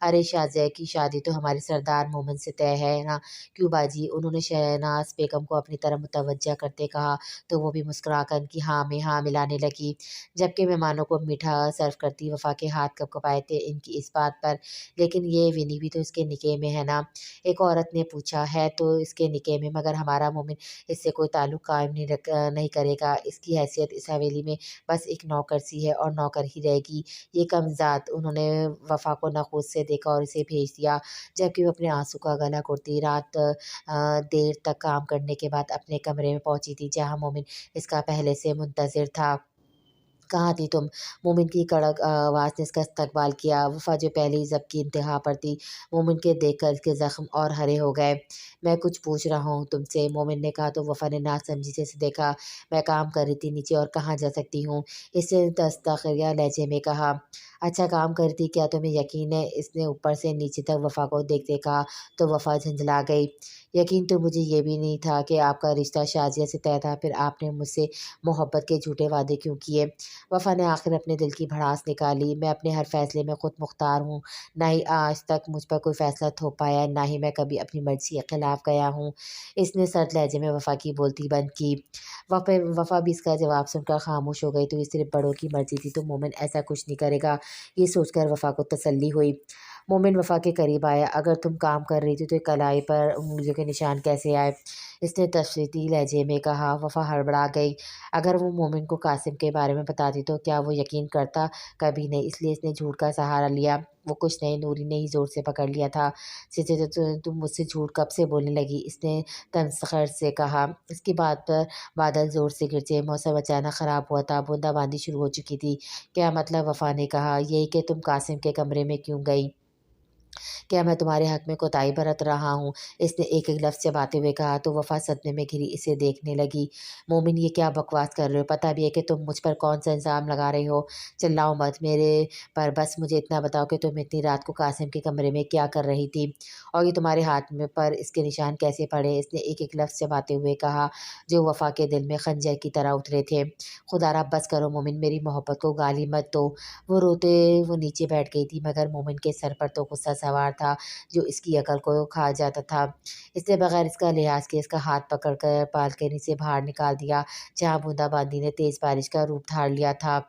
ارے شازیہ کی شادی تو ہمارے سردار مومن سے طے ہے نا؟ کیوں باجی؟ انہوں نے شہناز بیگم کو اپنی طرف متوجہ کرتے کہا تو وہ بھی مسکرا کر ان کی ہاں میں ہاں ملانے لگی، جبکہ مہمانوں کو میٹھا سرو کرتی وفا کے ہاتھ کپ کپائے تھے ان کی اس بات پر۔ لیکن یہ وینی بھی تو اس کے نکاح میں ہے نا؟ ایک عورت نے پوچھا۔ ہے تو اس کے نکاح میں، مگر ہمارا مومن اس سے کوئی تعلق قائم نہیں کرے گا، اس کی حیثیت اس حویلی میں بس ایک نوکر سی ہے اور نوکر ہی رہے گی۔ یہ کم ذات! انہوں نے وفا کو نخوت سے دیکھا اور اسے بھیج دیا، جبکہ وہ اپنے آنسو کا گلا گھوٹتی رات دیر تک کام کرنے کے بعد اپنے کمرے میں پہنچی تھی جہاں مومن اس کا پہلے سے منتظر تھا۔ کہاں تھی تم؟ مومن کی کڑک آواز نے اس کا استقبال کیا۔ وفا جو پہلے ہی ضبط کی انتہا پر تھی، مومن کے دیکھ کر اس کے زخم اور ہرے ہو گئے۔ میں کچھ پوچھ رہا ہوں تم سے، مومن نے کہا تو وفا نے ناسمجھی سے دیکھا۔ میں کام کر رہی تھی نیچے، اور کہاں جا سکتی ہوں؟ اس نے تستخیرہ لہجے میں کہا۔ اچھا کام کر رہی تھی، کیا تمہیں یقین ہے؟ اس نے اوپر سے نیچے تک وفا کو دیکھتے کہا تو وفا جھنجھلا گئی۔ یقین تو مجھے یہ بھی نہیں تھا کہ آپ کا رشتہ شازیہ سے طے تھا، پھر آپ نے مجھ سے محبت کے جھوٹے وعدے کیوں کیے؟ وفا نے آخر اپنے دل کی بھڑاس نکالی۔ میں اپنے ہر فیصلے میں خود مختار ہوں، نہ ہی آج تک مجھ پر کوئی فیصلہ تھوپ پایا ہے، نہ ہی میں کبھی اپنی مرضی کے خلاف گیا ہوں۔ اس نے سرد لہجے میں وفا کی بولتی بند کی۔ وفا بھی اس کا جواب سن کر خاموش ہو گئی۔ تو یہ صرف بڑوں کی مرضی تھی تو مومن ایسا کچھ نہیں کرے گا، یہ سوچ کر وفا کو تسلی ہوئی۔ مومن وفا کے قریب آیا۔ اگر تم کام کر رہی تھی تو کلائی پر انگلیوں کے نشان کیسے آئے؟ اس نے تشدیدی لہجے میں کہا۔ وفا ہڑبڑا گئی۔ اگر وہ مومن کو قاسم کے بارے میں بتاتی تو کیا وہ یقین کرتا؟ کبھی نہیں، اس لیے اس نے جھوٹ کا سہارا لیا۔ وہ کچھ نہیں، نوری نے ہی زور سے پکڑ لیا تھا۔ تم مجھ سے جھوٹ کب سے بولنے لگی؟ اس نے تمسخر سے کہا۔ اس کی بات پر بادل زور سے گرجے، موسم اچانک خراب ہوا تھا، بوندا باندی شروع ہو چکی تھی۔ کیا مطلب؟ وفا نے کہا۔ یہی کہ تم قاسم کے کمرے میں کیوں گئی؟ کیا میں تمہارے حق میں کوتاہی برت رہا ہوں؟ اس نے ایک ایک لفظ چباتے ہوئے کہا تو وفا صدمے میں گھری اسے دیکھنے لگی۔ مومن یہ کیا بکواس کر رہے ہو؟ پتہ بھی ہے کہ تم مجھ پر کون سا الزام لگا رہے ہو؟ چلاؤ مت میرے پر، بس مجھے اتنا بتاؤ کہ تم اتنی رات کو قاسم کے کمرے میں کیا کر رہی تھی؟ اور یہ تمہارے ہاتھ میں پر اس کے نشان کیسے پڑے؟ اس نے ایک ایک لفظ چباتے ہوئے کہا جو وفا کے دل میں خنجر کی طرح اترے تھے۔ خدا را بس کرو مومن، میری محبت کو گالی مت دو۔ وہ روتے وہ نیچے بیٹھ گئی تھی، مگر مومن کے سر پر تو غصہ سوار تھا جو اس کی عقل کو کھا جاتا تھا۔ اس نے بغیر اس کا لحاظ کیے اس کا ہاتھ پکڑ کر بالکنی سے باہر نکال دیا جہاں بوندا باندی نے تیز بارش کا روپ دھار لیا تھا،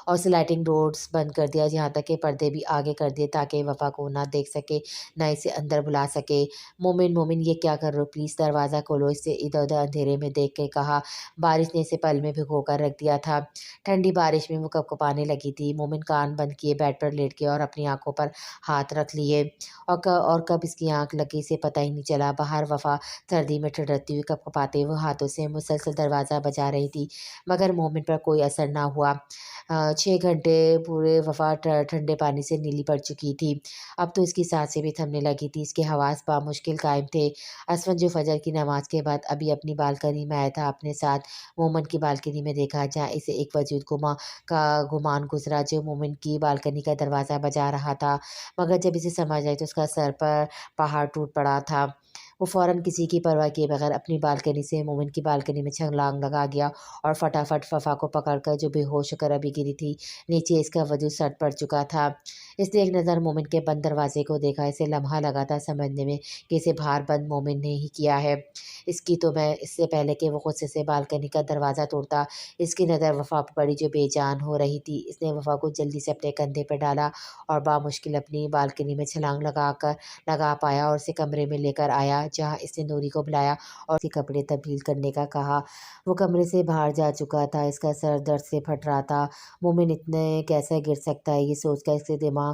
اور سلائڈنگ ڈورز بند کر دیا، یہاں تک کہ پردے بھی آگے کر دیے تاکہ وفا کو نہ دیکھ سکے نہ اسے اندر بلا سکے۔ مومن یہ کیا کر رہے ہو؟ پلیز دروازہ کھولو، اس سے ادھر ادھر اندھیرے میں دیکھ کے کہا۔ بارش نے اسے پل میں بھگو کر رکھ دیا تھا۔ ٹھنڈی بارش میں وہ کپکپانے لگی تھی۔ مومن کان بند کیے بیڈ پر لیٹ گیا اور اپنی آنکھوں پر ہاتھ رکھ لیے، اور کب اس کی آنکھ لگی اسے پتہ ہی نہیں چلا۔ باہر وفا سردی میں ٹھٹرتی ہوئی کپکپاتے ہوئے ہاتھوں سے مسلسل دروازہ بجا رہی تھی، مگر مومن پر کوئی اثر نہ ہوا۔ 6 گھنٹے پورے وفا ٹھنڈے پانی سے نیلی پڑ چکی تھی، اب تو اس کی سانسیں بھی تھمنے لگی تھی، اس کے حواس بامشکل قائم تھے۔ عصمت جو فجر کی نماز کے بعد ابھی اپنی بالکنی میں آیا تھا، اپنے ساتھ مومن کی بالکنی میں دیکھا جہاں اسے ایک وجود گمان گزرا جو مومن کی بالکنی کا دروازہ بجا رہا تھا، مگر جب اسے سمجھ آئی تو اس کا سر پر پہاڑ ٹوٹ پڑا تھا۔ وہ فوراً کسی کی پرواہ کیے بغیر اپنی بالکنی سے مومن کی بالکنی میں چھلانگ لگا گیا اور فٹافٹ وفا کو پکڑ کر جو بے ہوش ہو کر ابھی گری تھی نیچے اس کا وجود سٹ پڑ چکا تھا۔ اس نے ایک نظر مومن کے بند دروازے کو دیکھا، اسے لمحہ لگا تھا سمجھنے میں کہ اسے باہر بند مومن نے ہی کیا ہے۔ اس کی تو میں اس سے پہلے کہ وہ غصے سے بالکنی کا دروازہ توڑتا، اس کی نظر وفا پر پڑی جو بے جان ہو رہی تھی۔ اس نے وفا کو جلدی سے اپنے کندھے پر ڈالا اور بامشکل اپنی بالکنی میں چھلانگ لگا پایا اور اسے کمرے میں لے کر آیا جہاں اس نے نوری کو بلایا اور اس کے کپڑے تبدیل کرنے کا کہا۔ وہ کمرے سے باہر جا چکا تھا، اس کا سر درد سے پھٹ رہا تھا۔ مومن اتنے کیسے گر سکتا ہے، یہ سوچ کر اس کے دماغ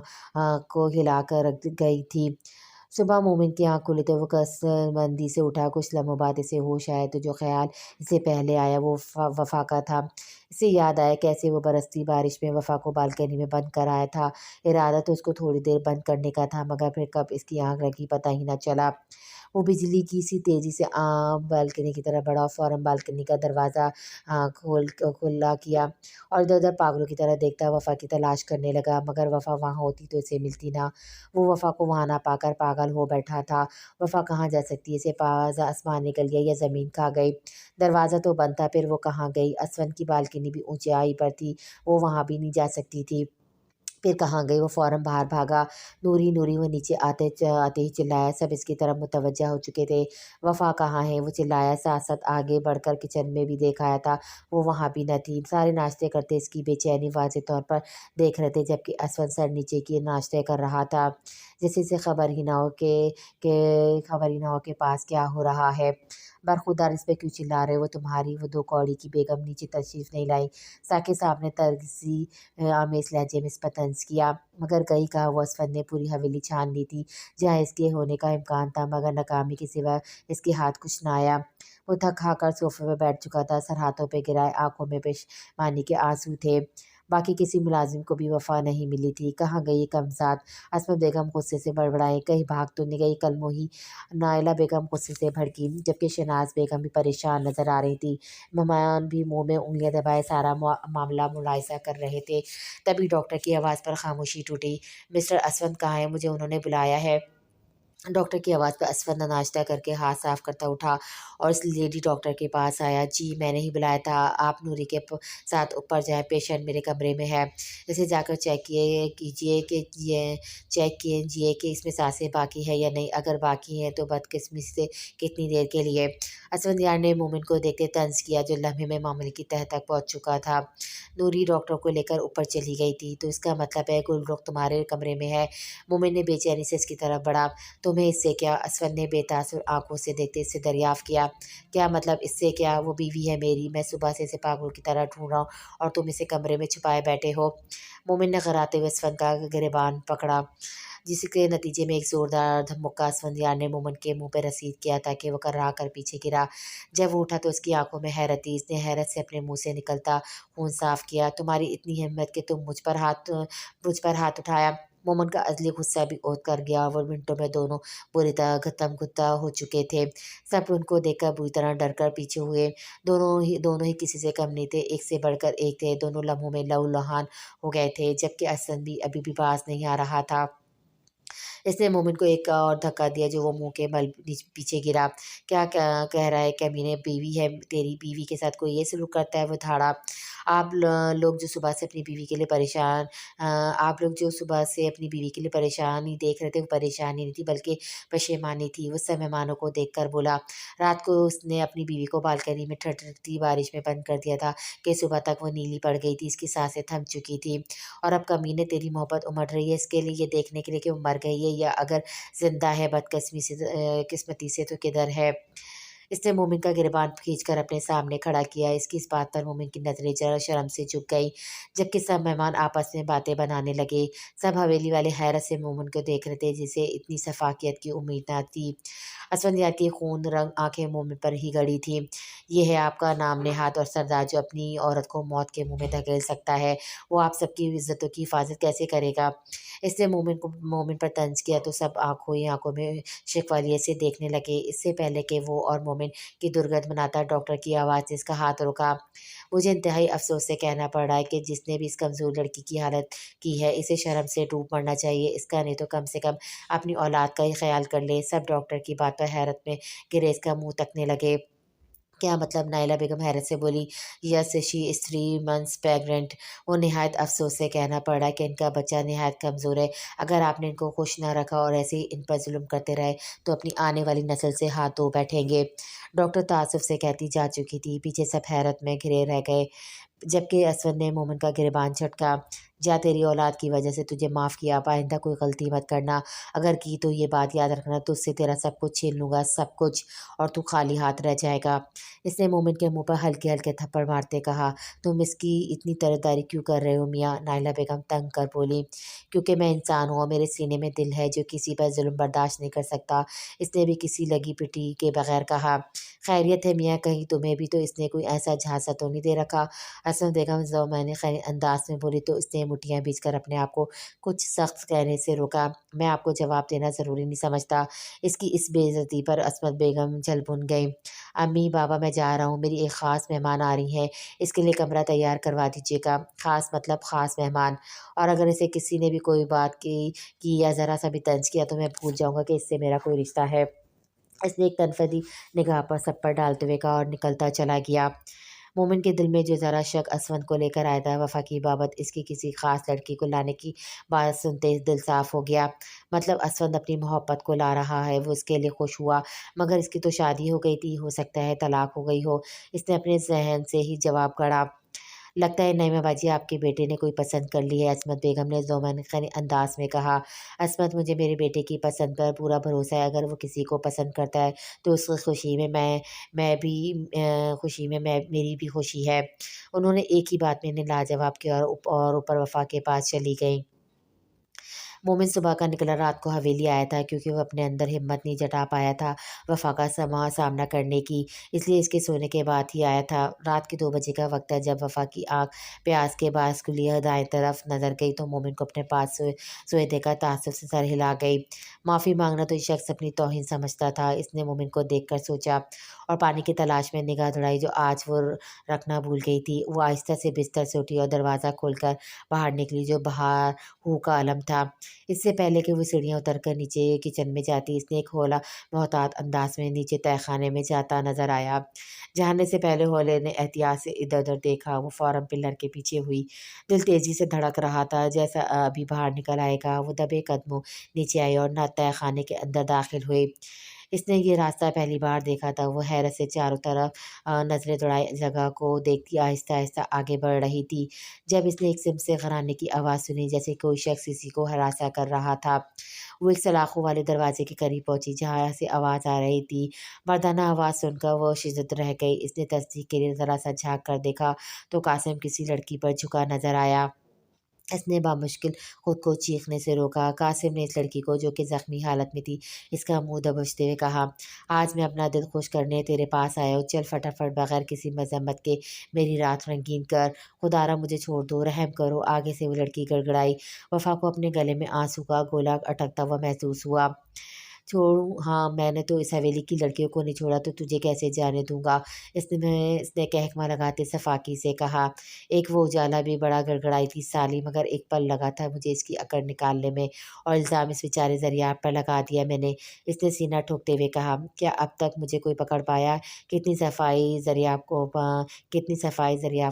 کو ہلا کر رکھ گئی تھی۔ صبح مومن کی آنکھ کھلی تو وہ کس بندی سے اٹھا۔ کچھ لمحوں بعد اسے ہوش آیا تو جو خیال اسے پہلے آیا وہ وفا کا تھا۔ اسے یاد آیا کیسے وہ برستی بارش میں وفا کو بالکنی میں بند کر آیا تھا۔ ارادہ تو اس کو تھوڑی دیر بند کرنے کا تھا، مگر پھر کب اس کی آنکھ لگی پتہ ہی نہ چلا۔ وہ بجلی کی سی تیزی سے بالکنی کی طرف بڑھا اور فوراً بالکنی کا دروازہ کھلا کیا اور ادھر ادھر پاگلوں کی طرح دیکھتا وفا کی تلاش کرنے لگا، مگر وفا وہاں ہوتی تو اسے ملتی نہ۔ وہ وفا کو وہاں نہ پا کر پاگل ہو بیٹھا تھا۔ وفا کہاں جا سکتی ہے، اسے پاس آسمان نکل گیا یا زمین کھا گئی؟ دروازہ تو بند تھا، پھر وہ کہاں گئی؟ اسون کی بالکنی بھی اونچائی پر تھی، وہ وہاں بھی نہیں جا سکتی تھی، پھر کہاں گئی؟ وہ فوراً باہر بھاگا۔ نوری نوری! وہ نیچے آتے ہی چلایا۔ سب اس کی طرف متوجہ ہو چکے تھے۔ وفا کہاں ہے؟ وہ چلایا۔ ساتھ ساتھ آگے بڑھ کر کچن میں بھی دیکھ آیا تھا، وہ وہاں بھی نہ تھی۔ سارے ناشتے کرتے اس کی بے چینی واضح طور پر دیکھ رہے تھے، جبکہ اسون سر نیچے کیے ناشتے کر رہا تھا، جیسے اسے خبر ہی نہ ہو کہ پاس کیا ہو رہا ہے۔ برخودار! اس پہ کیوں چلا رہے ہو؟ وہ دو کوڑی کی بیگم نیچے تشریف نہیں لائی؟ ساقب صاحب نے ترضی آمیز لہجے میں اس پر طنز کیا۔ مگر گئی کہاں؟ وہ اسون نے پوری حویلی چھان لی تھی جہاں اس کے ہونے کا امکان تھا، مگر ناکامی کے سوا اس کے ہاتھ کچھ نہ آیا۔ وہ تھک ہار کر صوفے پہ بیٹھ چکا تھا، سر ہاتھوں پہ گرائے، آنکھوں میں پشیمانی کے آنسو تھے۔ باقی کسی ملازم کو بھی وفا نہیں ملی تھی۔ کہاں گئی یہ کمذات؟ عصمت بیگم غصے سے بڑبڑائیں، کہیں بھاگ تو نہیں گئی؟ کل موہی نائلہ بیگم غصے سے بھڑکی، جبکہ شہناز بیگم بھی پریشان نظر آ رہی تھی۔ مہمان بھی منہ میں انگلیاں دبائے سارا معاملہ ملاحظہ کر رہے تھے۔ تبھی ڈاکٹر کی آواز پر خاموشی ٹوٹی۔ مسٹر اسون کہاں ہیں؟ مجھے انہوں نے بلایا ہے۔ ڈاکٹر کی آواز پر اسون ناشتہ کر کے ہاتھ صاف کرتا اٹھا اور اس لیڈی ڈاکٹر کے پاس آیا۔ جی میں نے ہی بلایا تھا، آپ نوری کے ساتھ اوپر جائیں، پیشنٹ میرے کمرے میں ہے، اسے جا کر چیک کیجیے کہ اس میں سانسیں باقی ہے یا نہیں، اگر باقی ہیں تو بدقسمتی سے کتنی دیر کے لیے؟ اسون یار نے مومن کو دیکھتے طنز کیا، جو لمحے میں معاملے کی تہہ تک پہنچ چکا تھا۔ نوری ڈاکٹر کو لے کر اوپر چلی گئی تھی، تو اس کا مطلب ہے گل رخ تمہارے کمرے میں ہے؟ مومن نے بے چینی سے اس کی طرف بڑھا۔ تمہیں اس سے کیا؟ اسون نے بے تاثر آنکھوں سے دیکھتے اس سے دریافت کیا۔ کیا مطلب اس سے کیا؟ وہ بیوی ہے میری، میں صبح سے اسے پاگلوں کی طرح ڈھونڈ رہا ہوں اور تم اسے کمرے میں چھپائے بیٹھے ہو۔ مومن نے غراتے ہوئے اسون کا گریبان پکڑا، جس کے نتیجے میں ایک زوردار دھمکا اسون یار نے مومن کے منہ پہ رسید کیا تاکہ وہ کرا کر پیچھے گرا۔ جب وہ اٹھا تو اس کی آنکھوں میں حیرت تھی۔ اس نے حیرت سے اپنے منہ سے نکلتا خون صاف کیا۔ تمہاری اتنی ہمت کہ تم مجھ پر ہاتھ اٹھایا؟ مومن کا عزلی غصہ بھی عود کر گیا اور منٹوں میں دونوں بری طرح گتم گتا ہو چکے تھے۔ سب ان کو دیکھ کر بری طرح ڈر کر پیچھے ہوئے۔ دونوں ہی کسی سے کم نہیں تھے، ایک سے بڑھ کر ایک تھے۔ دونوں لمحوں میں لہو لہان ہو گئے تھے، جبکہ اسون بھی ابھی بھی باز نہیں آ رہا تھا۔ اس نے مومن کو ایک اور دھکا دیا جو وہ منہ کے بل پیچھے گرا۔ کیا کہہ رہا ہے کمینے؟ بیوی ہے تیری، بیوی کے ساتھ کوئی یہ سلوک کرتا ہے؟ وہ دھاڑا۔ آپ لوگ جو صبح سے اپنی بیوی کے لیے پریشانی دیکھ رہے تھے، وہ پریشانی نہیں تھی بلکہ پشیمانی تھی۔ وہ سب مہمانوں کو دیکھ کر بولا، رات کو اس نے اپنی بیوی کو بالکنی میں ٹھٹرتی بارش میں بند کر دیا تھا کہ صبح تک وہ نیلی پڑ گئی تھی، اس کی سانسیں تھم چکی تھیں، اور اب کمینے تیری محبت امڑ رہی ہے اس کے لیے، یہ دیکھنے کے لیے کہ وہ مر گئی ہے یا اگر زندہ ہے بدقسمتی سے تو کدھر ہے؟ اس نے مومن کا گریبان کھینچ کر اپنے سامنے کھڑا کیا۔ اس کی اس بات پر مومن کی نظریں ذرا شرم سے جھک گئیں، جبکہ سب مہمان آپس میں باتیں بنانے لگے۔ سب حویلی والے حیرت سے مومن کو دیکھ رہے تھے، جسے اتنی شفافیت کی امید نہ تھی۔ اسون یار کی خون رنگ آنکھیں مومن پر ہی گڑی تھیں۔ یہ ہے آپ کا نام نہاد اور سردار جو اپنی عورت کو موت کے منہ میں دھکیل سکتا ہے، وہ آپ سب کی عزتوں کی حفاظت کیسے کرے گا؟ اس نے مومن پر طنز کیا تو سب آنکھوں میں شکوالیت سے دیکھنے لگے۔ اس سے پہلے کہ وہ اور مومن کی درگت مناتا ڈاکٹر کی آواز نے اس کا ہاتھ روکا۔ مجھے انتہائی افسوس سے کہنا پڑ رہا ہے کہ جس نے بھی اس کمزور لڑکی کی حالت کی ہے، اسے شرم سے ڈوب مرنا چاہیے، اس کا نہیں تو کم سے کم اپنی اولاد کا ہی خیال کر لے۔ سب ڈاکٹر کی بات پر حیرت میں گرے اس کا منہ تکنے لگے۔ کیا مطلب؟ نائلہ بیگم حیرت سے بولی۔ یس شی از 3 months pregnant۔ وہ نہایت افسوس سے کہنا پڑ رہا ہے کہ ان کا بچہ نہایت کمزور ہے، اگر آپ نے ان کو خوش نہ رکھا اور ایسے ہی ان پر ظلم کرتے رہے تو اپنی آنے والی نسل سے ہاتھ دھو بیٹھیں گے۔ ڈاکٹر تعصب سے کہتی جا چکی تھی۔ پیچھے سب حیرت میں گھرے رہ گئے، جبکہ اسون نے مومن کا گریبان جھٹکا۔ جا تیری اولاد کی وجہ سے تجھے معاف کیا، اب آئندہ کوئی غلطی مت کرنا، اگر کی تو یہ بات یاد رکھنا تجھ سے تیرا سب کچھ چھین لوں گا، سب کچھ، اور تو خالی ہاتھ رہ جائے گا۔ اس نے مومن کے منہ پر ہلکے ہلکے تھپڑ مارتے کہا، تم اس کی اتنی طرفداری کیوں کر رہے ہو میاں؟ نائلہ بیگم تنگ کر بولی، کیونکہ میں انسان ہوں اور میرے سینے میں دل ہے جو کسی پر ظلم برداشت نہیں کر سکتا۔ اس نے بھی کسی لگی پٹی کے بغیر کہا، خیریت ہے میاں، کہیں تمہیں بھی تو اس نے کوئی ایسا جھانسا تو نہیں دے رکھا؟ عصمت بیگم ذومعنی انداز میں بولی تو اس نے مٹھیاں بیچ کر اپنے آپ کو کچھ سخت کہنے سے روکا۔ میں آپ کو جواب دینا ضروری نہیں سمجھتا۔ اس کی اس بے عزتی پر عصمت بیگم جل بھن گئی۔ امی بابا میں جا رہا ہوں، میری ایک خاص مہمان آ رہی ہیں، اس کے لیے کمرہ تیار کروا دیجیے گا۔ خاص مطلب خاص مہمان، اور اگر اسے کسی نے بھی کوئی بات کی یا ذرا سا بھی طنز کیا تو میں بھول جاؤں گا کہ اس سے میرا کوئی رشتہ ہے۔ اس نے ایک تنقیدی نگاہ پر سب پر ڈالتے ہوئے کہا اور نکلتا چلا گیا۔ مومن کے دل میں جو ذرا شک اسفند کو لے کر آیا تھا، وفا کی بابت اس کی کسی خاص لڑکی کو لانے کی بات سنتے دل صاف ہو گیا۔ مطلب اسفند اپنی محبت کو لا رہا ہے، وہ اس کے لیے خوش ہوا، مگر اس کی تو شادی ہو گئی تھی، ہو سکتا ہے طلاق ہو گئی ہو۔ اس نے اپنے ذہن سے ہی جواب گھڑا، لگتا ہے نعیمہ باجی آپ کے بیٹے نے کوئی پسند کر لی ہے، عصمت بیگم نے ذومعنی انداز میں کہا۔ عصمت، مجھے میرے بیٹے کی پسند پر پورا بھروسہ ہے، اگر وہ کسی کو پسند کرتا ہے تو اس کی خوشی میں میں بھی خوشی میں میری بھی خوشی ہے۔ انہوں نے ایک ہی بات میں انہیں لاجواب کیا اور اوپر وفا کے پاس چلی گئیں۔ مومن صبح کا نکلا رات کو حویلی آیا تھا، کیونکہ وہ اپنے اندر ہمت نہیں جٹا پایا تھا وفا کا سامنا کرنے کی، اس لیے اس کے سونے کے بعد ہی آیا تھا۔ رات کے 2 بجے کا وقت تھا جب وفا کی آنکھ پیاس کے باعث کھلی دائیں طرف نظر گئی تو مومن کو اپنے پاس سوئے دیکھا تعصب سے سر ہلا گئی۔ معافی مانگنا تو یہ شخص اپنی توہین سمجھتا تھا، اس نے مومن کو دیکھ کر سوچا اور پانی کی تلاش میں نگاہ دوڑائی جو آج وہ رکھنا بھول گئی تھی۔ وہ آہستہ سے بستر سے اٹھی اور دروازہ کھول کر باہر نکلی جو باہر ہو کا عالم تھا۔ اس سے پہلے کہ وہ سیڑھیاں اتر کر نیچے کچن میں جاتی، اس نے ایک ہولا محتاط انداز میں نیچے تہہ خانے میں جاتا نظر آیا۔ جانے سے پہلے ہولے نے احتیاط سے ادھر ادھر دیکھا، وہ فوراً پلر کے پیچھے ہوئی۔ دل تیزی سے دھڑک رہا تھا، جیسا ابھی باہر نکل آئے گا۔ وہ دبے قدموں نیچے آئی اور نہ تہہ خانے کے اندر داخل ہوئے۔ اس نے یہ راستہ پہلی بار دیکھا تھا۔ وہ حیرت سے چاروں طرف نظریں دوڑائے جگہ کو دیکھتی آہستہ آہستہ آگے بڑھ رہی تھی، جب اس نے ایک سمت سے غرانے کی آواز سنی، جیسے کوئی شخص کسی کو ہراساں کر رہا تھا۔ وہ ایک سلاخوں والے دروازے کے قریب پہنچی جہاں سے آواز آ رہی تھی۔ مردانہ آواز سن کر وہ شزد رہ گئی۔ اس نے تصدیق کے لیے ذرا سا جھانک کر دیکھا تو قاسم کسی لڑکی پر جھکا نظر آیا۔ اس نے بامشکل خود کو چیخنے سے روکا۔ قاسم نے اس لڑکی کو جو کہ زخمی حالت میں تھی اس کا منہ دبوچتے ہوئے کہا، آج میں اپنا دل خوش کرنے تیرے پاس آیا ہوں، چل فٹافٹ بغیر کسی مذمت کے میری رات رنگین کر، خدا را مجھے چھوڑ دو، رحم کرو۔ آگے سے وہ لڑکی گڑگڑائی۔ وفا کو اپنے گلے میں آنسو کا گولا اٹکتا ہوا محسوس ہوا۔ چھوڑوں؟ ہاں، میں نے تو اس حویلی کی لڑکیوں کو نہیں چھوڑا تو تجھے کیسے جانے دوں گا؟ اس نے کہکمہ لگاتے صفاقی سے کہا۔ ایک وہ اجالا بھی بڑا گڑگڑائی تھی سالی، مگر ایک پل لگا تھا مجھے اس کی اکڑ نکالنے میں، اور الزام اس بیچارے ذریعہ پر لگا دیا میں نے، اس نے سینہ ٹھوکتے ہوئے کہا۔ کیا اب تک مجھے کوئی پکڑ پایا؟ کتنی صفائی ذریعہ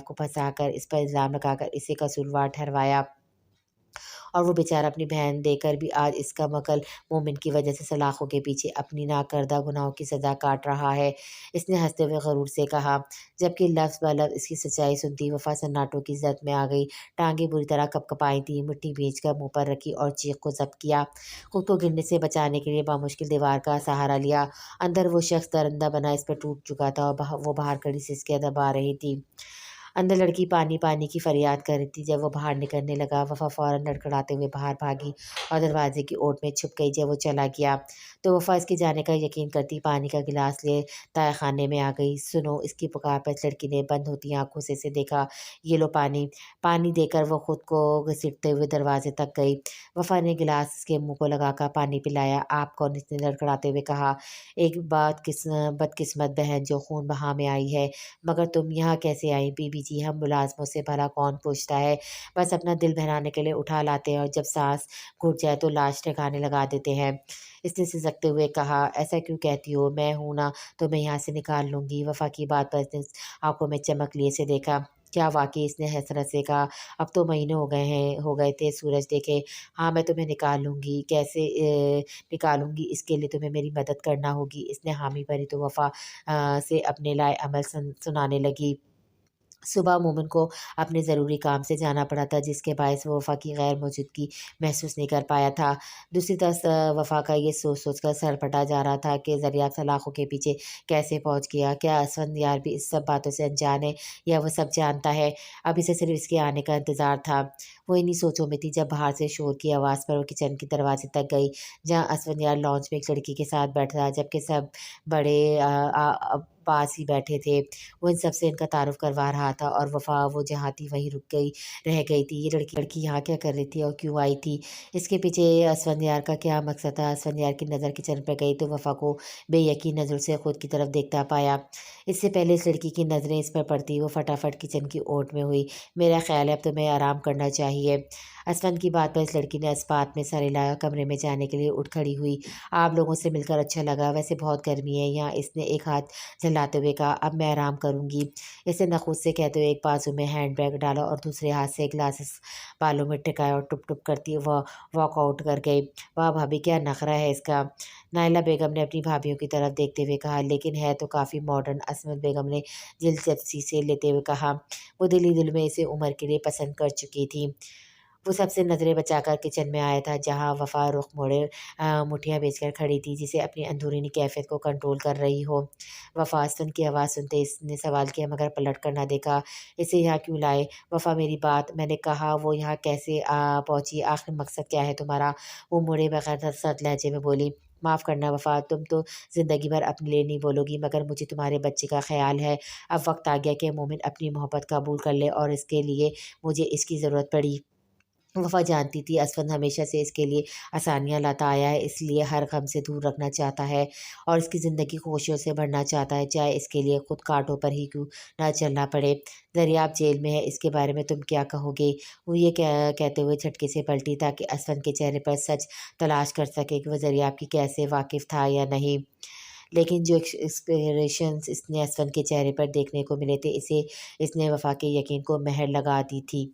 کو پھنسا کر اس پر الزام لگا کر اسے قصوروار ٹھہروایا، اور وہ بیچارہ اپنی بہن دے کر بھی آج اس کا مکل مومن کی وجہ سے سلاخوں کے پیچھے اپنی ناکردہ گناہوں کی سزا کاٹ رہا ہے، اس نے ہنستے ہوئے غرور سے کہا، جبکہ لفظ بلفظ اس کی سچائی سنتی وفا سناٹوں کی زد میں آ گئی۔ ٹانگیں بری طرح کپکپائی تھیں، مٹھی بھیج کر منہ پر رکھی اور چیخ کو ضبط کیا، خود کو گرنے سے بچانے کے لیے بامشکل دیوار کا سہارا لیا۔ اندر وہ شخص درندہ بنا اس پر ٹوٹ چکا تھا اور وہ باہر کھڑی سسکیاں دبا رہی تھی۔ اندر لڑکی پانی پانی کی فریاد کر رہی تھی۔ جب وہ باہر نکلنے لگا، وفا فوراً لڑکھڑاتے ہوئے باہر بھاگی اور دروازے کی اوٹ میں چھپ گئی۔ جب وہ چلا گیا تو وفا اس کے جانے کا یقین کرتی پانی کا گلاس لے تہہ خانے میں آ گئی۔ سنو، اس کی پکار پر اس لڑکی نے بند ہوتی آنکھوں سے اسے دیکھا۔ یہ لو پانی۔ پانی دے کر وہ خود کو گھسیٹتے ہوئے دروازے تک گئی۔ وفا نے گلاس اس کے منہ کو لگا کر پانی پلایا۔ آپ کون؟ اس نے لڑکھڑاتے ہوئے کہا۔ ایک بدقسمت بہن جو خون بہا میں آئی ہے، مگر تم یہاں کیسے آئی؟ بی بی جی، ہم ملازموں سے بھلا کون پوچھتا ہے، بس اپنا دل بہلانے کے لیے اٹھا لاتے ہیں اور جب سانس گھٹ جائے تو لاش ٹھکانے لگا دیتے ہیں، اس نے سسکتے ہوئے کہا۔ ایسا کیوں کہتی ہو؟ میں ہوں نا تو میں یہاں سے نکال لوں گی۔ وفا کی بات پر اس نے آنکھوں میں چمک لیے سے دیکھا۔ کیا واقعی؟ اس نے حسرت سے کہا۔ اب تو مہینے ہو گئے تھے سورج دیکھے۔ ہاں، میں تمہیں نکال لوں گی۔ کیسے نکالوں گی؟ اس کے لیے تمہیں میری مدد کرنا ہوگی۔ اس نے حامی بھری تو وفا سے اپنے لائے عمل سنانے لگی۔ صبح مومن کو اپنے ضروری کام سے جانا پڑا تھا، جس کے باعث وہ وفا کی غیر موجودگی محسوس نہیں کر پایا تھا۔ دوسری طرف وفا کا یہ سوچ سوچ کر سر پھٹا جا رہا تھا کہ دریافت سلاخوں کے پیچھے کیسے پہنچ گیا۔ کیا اسفندیار بھی اس سب باتوں سے انجان ہے یا وہ سب جانتا ہے؟ اب اسے صرف اس کے آنے کا انتظار تھا۔ وہ انہی سوچوں میں تھی جب باہر سے شور کی آواز پر وہ کچن کے دروازے تک گئی، جہاں اسفندیار لانچ میں ایک لڑکی کے ساتھ بیٹھا تھا، جبکہ سب بڑے پاس ہی بیٹھے تھے۔ وہ ان سب سے ان کا تعارف کروا رہا تھا، اور وفا وہ جہاں تھی وہیں رہ گئی تھی۔ یہ لڑکی یہاں کیا کر رہی تھی اور کیوں آئی تھی؟ اس کے پیچھے اسفندیار کا کیا مقصد تھا؟ اسفندیار کی نظر کچن پہ گئی تو وفا کو بے یقین نظر سے خود کی طرف دیکھتا پایا۔ اس سے پہلے اس لڑکی کی نظریں اس پر پڑتی وہ فٹافٹ کچن کی اوٹ میں ہوئی۔ میرا خیال ہے اب تمہیں آرام کرنا چاہیے۔ اسفند کی بات پر اس لڑکی نے اسپات میں سر ہلایا، کمرے میں جانے کے لیے اٹھ کھڑی ہوئی۔ آپ لوگوں سے مل کر اچھا لگا، ویسے بہت گرمی ہے یہاں، اس نے ایک ہاتھ جھلاتے ہوئے کہا۔ اب میں آرام کروں گی، اسے نخوت سے کہتے ہوئے ایک بازو میں ہینڈ بیگ ڈالا اور دوسرے ہاتھ سے گلاسز بالوں میں ٹکایا اور ٹپ ٹپ کرتی وہ واک آؤٹ کر گئی۔ واہ بھابھی، کیا نخرہ ہے اس کا! نائلہ بیگم نے اپنی بھابھیوں کی طرف دیکھتے ہوئے کہا۔ لیکن ہے تو کافی ماڈرن، عصمت بیگم نے دلچسپی سے لیتے ہوئے کہا۔ وہ دل ہی دل میں اسے عمر کے لیے پسند کر چکی تھی۔ وہ سب سے نظریں بچا کر کچن میں آیا تھا، جہاں وفا رخ موڑے مٹھیاں بیچ کر کھڑی تھی، جسے اپنی اندرونی کیفیت کو کنٹرول کر رہی ہو۔ وفا اسفند کی آواز سنتے اس نے سوال کیا، مگر پلٹ کر نہ دیکھا۔ اسے یہاں کیوں لائے؟ وفا، میری بات، میں نے کہا وہ یہاں کیسے پہنچی؟ آخر مقصد کیا ہے تمہارا؟ وہ مڑے بغیر سرد لہجے میں بولی۔ معاف کرنا وفا، تم تو زندگی بھر اپنے لیے نہیں بولو گی، مگر مجھے تمہارے بچے کا خیال ہے۔ اب وقت آ گیا کہ مومن اپنی محبت قبول کر لے، اور اس کے لیے مجھے اس کی ضرورت پڑی۔ وفا جانتی تھی اسفند ہمیشہ سے اس کے لیے آسانیاں لاتا آیا ہے، اس لیے ہر غم سے دور رکھنا چاہتا ہے اور اس کی زندگی خوشیوں سے بھرنا چاہتا ہے، چاہے اس کے لیے خود کانٹوں پر ہی کیوں نہ چلنا پڑے۔ دریافت جیل میں ہے، اس کے بارے میں تم کیا کہو گے؟ وہ یہ کہتے ہوئے جھٹکے سے پلٹی تاکہ اسفند کے چہرے پر سچ تلاش کر سکے کہ وہ دریافت کی کیسے واقف تھا یا نہیں۔ لیکن جو ایکسپریشنز اس نے اسفند کے چہرے پر دیکھنے کو ملے تھے، اس نے وفا کے یقین کو مہر لگا دی تھی۔